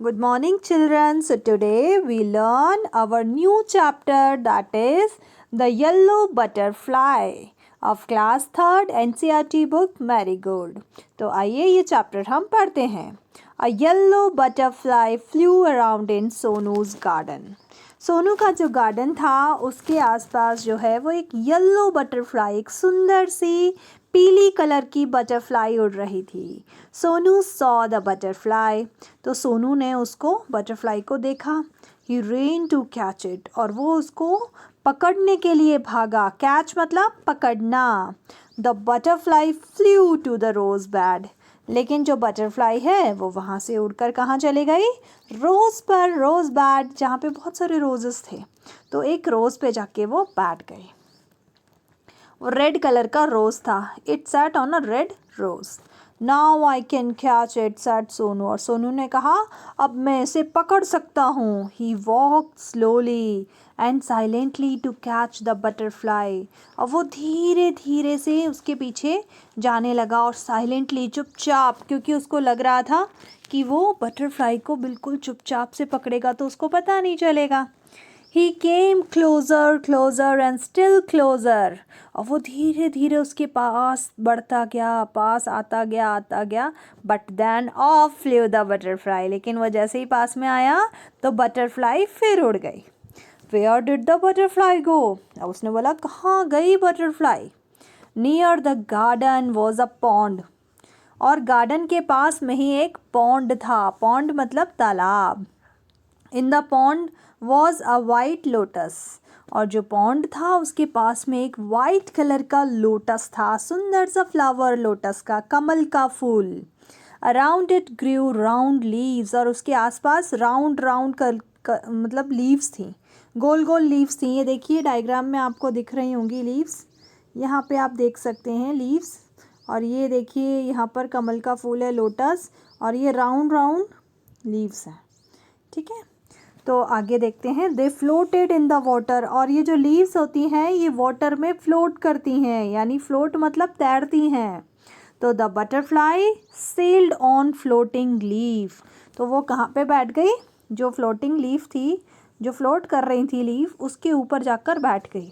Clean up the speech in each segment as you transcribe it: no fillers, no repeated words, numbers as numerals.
Good morning, children. So, today we learn our new chapter, that is The Yellow Butterfly of class 3rd NCERT book Marigold. तो आइए ये chapter हम पढ़ते हैं. A yellow butterfly flew around in सोनू's garden. Sonu का जो garden था उसके आसपास जो है वो एक येलो बटरफ्लाई, एक सुंदर सी पीली कलर की बटरफ्लाई उड़ रही थी. Sonu saw the butterfly. तो सोनू ने उसको बटरफ्लाई को देखा. ही रेन टू कैच इट. और वो उसको पकड़ने के लिए भागा. कैच मतलब पकड़ना. The butterfly flew to the rose bed. लेकिन जो बटरफ्लाई है वो वहाँ से उड़कर कहाँ चले गई? रोज़ पर. रोज़ बेड, जहाँ पे बहुत सारे रोजेस थे. तो एक रोज़ पे जाके वो बैठ गई. वो रेड कलर का रोज़ था. It sat on a red rose. Now I can catch it thought Sonu. और सोनू ने कहा अब मैं इसे पकड़ सकता हूँ. He walk slowly and silently to catch the butterfly. और वो धीरे धीरे से उसके पीछे जाने लगा और साइलेंटली, चुपचाप, क्योंकि उसको लग रहा था कि वो बटरफ्लाई को बिल्कुल चुपचाप से पकड़ेगा तो उसको पता नहीं चलेगा. He came closer, closer and still closer. और वो धीरे धीरे उसके पास बढ़ता गया, पास आता गया. But then off flew the butterfly. लेकिन वो जैसे ही पास में आया तो बटरफ्लाई फिर उड़ गई. Where did the butterfly go? अब उसने बोला कहाँ गई butterfly? Near the garden was a pond. और गार्डन के पास में ही एक पॉन्ड था. पॉन्ड मतलब तालाब. In the pond was a white lotus. और जो पॉन्ड था उसके पास में एक वाइट कलर का लोटस था. सुंदर सा फ्लावर लोटस का, कमल का फूल. Around it grew round leaves. और उसके आसपास राउंड राउंड मतलब लीव्स थी, गोल गोल लीव्स थी. ये देखिए डायग्राम में आपको दिख रही होंगी लीव्स. यहाँ पे आप देख सकते हैं लीव्स. और ये देखिए यहाँ पर कमल का फूल है, लोटस. और ये राउंड राउंड लीव्स हैं. ठीक है, तो आगे देखते हैं. दे फ्लोटेड इन द वाटर. और ये जो लीव्स होती हैं ये वाटर में फ्लोट करती हैं, यानी फ्लोट मतलब तैरती हैं. तो the butterfly sailed on floating leaf. तो वो कहाँ पे बैठ गई? जो फ्लोटिंग लीफ थी, जो फ्लोट कर रही थी लीफ, उसके ऊपर जाकर बैठ गई.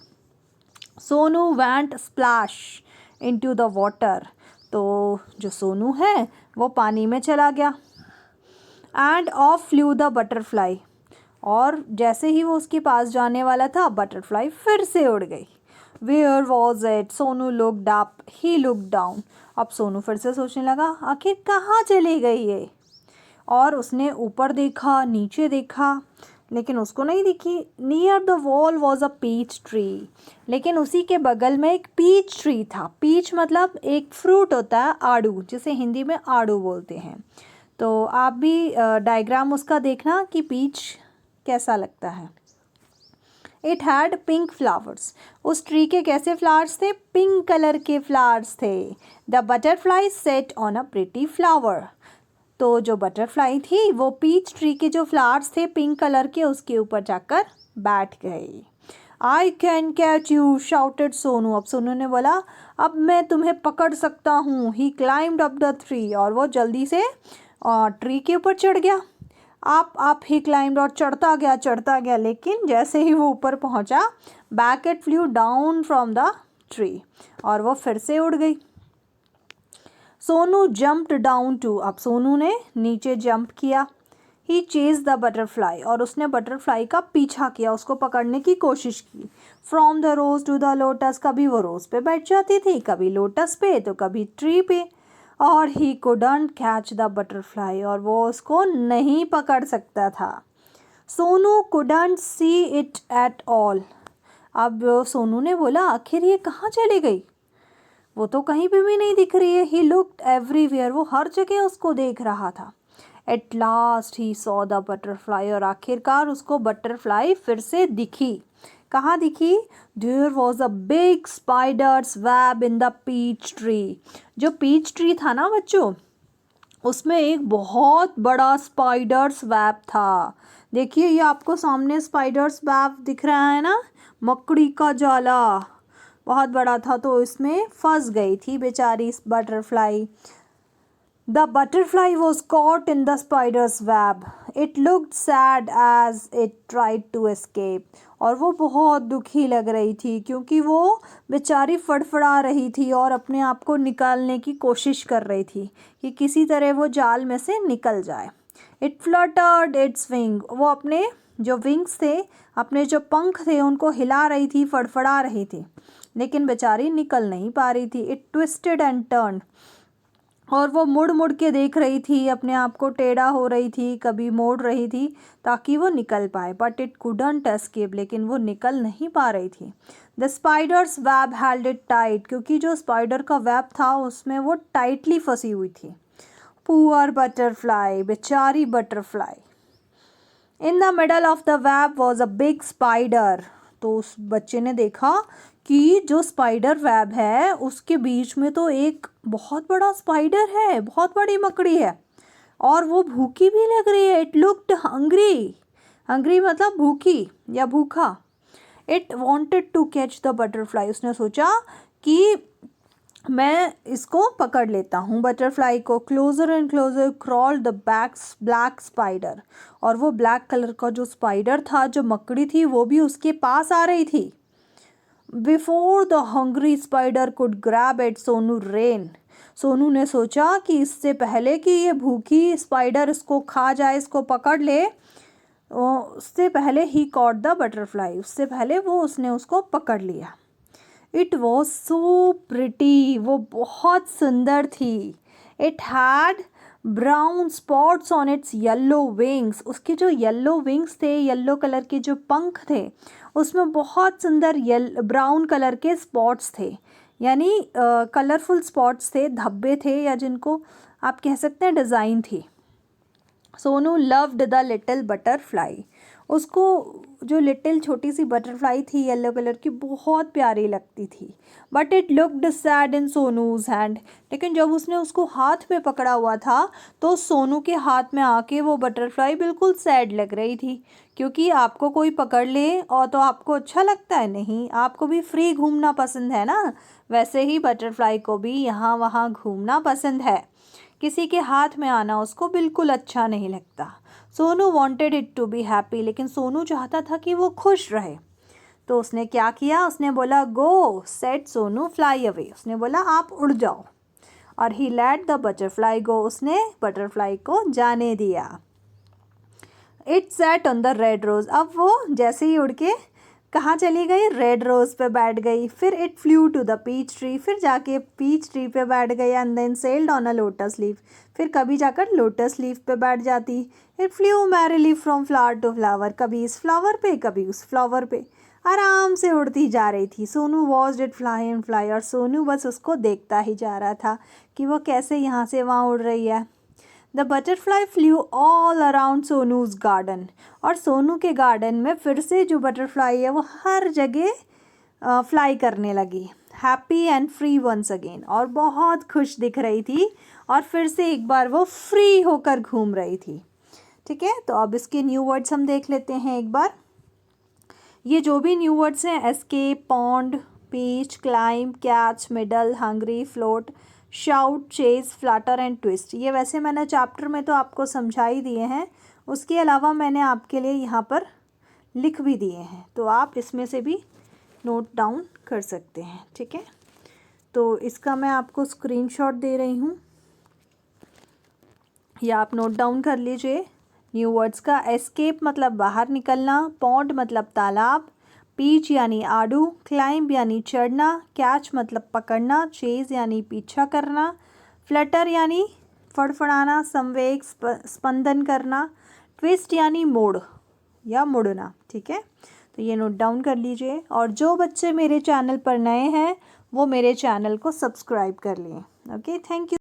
Sonu went splash into the water. तो जो सोनू है वो पानी में चला गया. End of flu the butterfly. और जैसे ही वो उसके पास जाने वाला था बटरफ्लाई फिर से उड़ गई. Where was it? Sonu looked up, he looked down. अब सोनू फिर से सोचने लगा आखिर कहाँ चली गई ये. और उसने ऊपर देखा, नीचे देखा, लेकिन उसको नहीं दिखी. Near the wall was a peach tree. लेकिन उसी के बगल में एक पीच ट्री था. पीच मतलब एक फ्रूट होता है, आड़ू, जिसे हिंदी में आड़ू बोलते हैं. तो आप भी डायग्राम उसका देखना कि पीच कैसा लगता है. It had pink flowers. उस ट्री के कैसे फ्लावर्स थे? पिंक कलर के फ्लावर्स थे. The butterfly set on a pretty flower. तो जो बटरफ्लाई थी वो पीच ट्री के जो फ्लावर्स थे पिंक कलर के, उसके ऊपर जाकर बैठ गई. आई can catch you shouted Sonu. अब सोनू ने बोला अब मैं तुम्हें पकड़ सकता हूँ. ही क्लाइम्ड अप द ट्री. और वो जल्दी से ट्री के ऊपर चढ़ गया. आप ही क्लाइम्ड. और चढ़ता गया. लेकिन जैसे ही वो ऊपर पहुंचा, back it flew down from the tree. और वो फिर से उड़ गई. Sonu jumped down too. अब सोनू ने नीचे जंप किया. He chased the butterfly. और उसने बटरफ्लाई का पीछा किया, उसको पकड़ने की कोशिश की. From the rose to the lotus. कभी वो रोज पे बैठ जाती थी, कभी लोटस पे, तो कभी ट्री पे. और he couldn't catch the butterfly. और वो उसको नहीं पकड़ सकता था. Sonu couldn't see it at all. अब सोनू ने बोला आखिर ये कहाँ चली गई? वो तो कहीं पे भी नहीं दिख रही है. He looked everywhere. वो हर जगह उसको देख रहा था. At last he saw the butterfly. और आखिरकार उसको बटरफ्लाई फिर से दिखी. कहाँ दिखी? There was a big spider's web in the peach tree. जो पीच ट्री था ना बच्चों, उसमें एक बहुत बड़ा स्पाइडर्स वेब था. देखिए ये आपको सामने स्पाइडर्स वेब दिख रहा है ना, मकड़ी का जाला बहुत बड़ा था. तो इसमें फंस गई थी बेचारी butterfly. The butterfly was caught in the spider's web. It looked sad as it tried to escape. और वो बहुत दुखी लग रही थी क्योंकि वो बेचारी फड़फड़ा रही थी और अपने आप को निकालने की कोशिश कर रही थी कि किसी तरह वो जाल में से निकल जाए। इट फ्लटर्ड इट्स विंग, वो अपने जो विंग्स थे, अपने जो पंख थे, उनको हिला रही थी, फड़फड़ा रही थी, लेकिन बेचारी निकल नहीं पा रही थी। इट ट्विस्टेड एंड टर्न, और वो मुड़ मुड़ के देख रही थी, अपने आप को टेढ़ा हो रही थी, कभी मोड़ रही थी ताकि वो निकल पाए। बट इट कुडंट एस्केप, लेकिन वो निकल नहीं पा रही थी। The spider's web held it tight, क्योंकि जो स्पाइडर का वेब था उसमें वो टाइटली फंसी हुई थी। पुअर बटरफ्लाई, बेचारी butterfly. In the middle of the web was a big spider. तो उस बच्चे ने देखा कि जो स्पाइडर वेब है उसके बीच में तो एक बहुत बड़ा स्पाइडर है, बहुत बड़ी मकड़ी है, और वो भूखी भी लग रही है। इट लुक्ड हंग्री, हंग्री मतलब भूखी या भूखा। It wanted to catch the butterfly, उसने सोचा कि मैं इसको पकड़ लेता हूँ बटरफ्लाई को। Closer and closer crawl the black spider, और वो ब्लैक कलर का जो स्पाइडर था, जो मकड़ी थी, वो भी उसके पास आ रही थी। Before the hungry spider could grab it, Sonu rain. Sonu ने सोचा कि इससे पहले कि ये भूखी स्पाइडर इसको खा जाए, इसको पकड़ ले, उससे पहले ही कॉट द बटरफ्लाई, उससे पहले उसने उसको पकड़ लिया। इट वॉज सो प्रिटी, वो बहुत सुंदर थी। It had brown spots on it's yellow wings, उसके जो येल्लो विंग्स थे, येल्लो कलर के जो पंख थे, उसमें बहुत सुंदर ब्राउन कलर के स्पॉट्स थे, यानी कलरफुल स्पॉट्स थे, धब्बे थे, या जिनको आप कह सकते हैं डिज़ाइन थी। Sonu loved the little butterfly, उसको जो लिटिल छोटी सी बटरफ्लाई थी येलो कलर की, बहुत प्यारी लगती थी। But it looked sad in सोनूज hand, लेकिन जब उसने उसको हाथ में पकड़ा हुआ था तो सोनू के हाथ में आके वो बटरफ्लाई बिल्कुल सैड लग रही थी। क्योंकि आपको कोई पकड़ ले और तो आपको अच्छा लगता है, नहीं, आपको भी फ्री घूमना पसंद है ना, वैसे ही बटरफ्लाई को भी यहाँ वहाँ घूमना पसंद है। किसी के हाथ में आना उसको बिल्कुल अच्छा नहीं लगता। Sonu wanted it to be happy, लेकिन सोनू चाहता था कि वो खुश रहे। तो उसने क्या किया, उसने बोला go, said Sonu fly away, उसने बोला आप उड़ जाओ। और he let the butterfly go, उसने बटरफ्लाई को जाने दिया। It sat on the red rose, अब वो जैसे ही उड़ के कहाँ चली गई, रेड रोज पे बैठ गई। फिर it flew to the peach tree, फिर जाके पीच ट्री पे बैठ गई। And then sailed on a lotus leaf, फिर कभी जाकर लोटस लीफ पे बैठ जाती। It flew merrily from flower to flower, कभी इस फ्लावर पे कभी उस फ्लावर पे, आराम से उड़ती जा रही थी। Sonu watched it fly and fly, और सोनू बस उसको देखता ही जा रहा था कि वो कैसे यहाँ से वहाँ उड़ रही है। The butterfly flu all around सोनूज garden, और सोनू के गार्डन में फिर से जो बटरफ्लाई है वो हर जगह फ्लाई करने लगी। Happy and free once again, और बहुत खुश दिख रही थी, और फिर से एक बार वो फ्री होकर घूम रही थी। ठीक है, तो अब इसके न्यू वर्ड्स हम देख लेते हैं एक बार। ये जो भी न्यू वर्ड्स हैं, escape, pond, peach, climb, catch, middle, hungry, float, shout, chase, flutter and twist, ये वैसे मैंने चैप्टर में तो आपको समझा ही दिए हैं, उसके अलावा मैंने आपके लिए यहाँ पर लिख भी दिए हैं, तो आप इसमें से भी नोट डाउन कर सकते हैं। ठीक है, तो इसका मैं आपको स्क्रीनशॉट दे रही हूँ, या आप नोट डाउन कर लीजिए न्यू वर्ड्स का। एस्केप मतलब बाहर निकलना, पॉन्ड मतलब तालाब, पीच यानी आड़ू, क्लाइंब यानी चढ़ना, कैच मतलब पकड़ना, चेज यानी पीछा करना, फ्लटर यानी फड़फड़ाना, संवेग स्पंदन करना, ट्विस्ट यानी मोड़ या मुड़ना। ठीक है, तो ये नोट डाउन कर लीजिए, और जो बच्चे मेरे चैनल पर नए हैं वो मेरे चैनल को सब्सक्राइब कर लिए। Okay, thank you.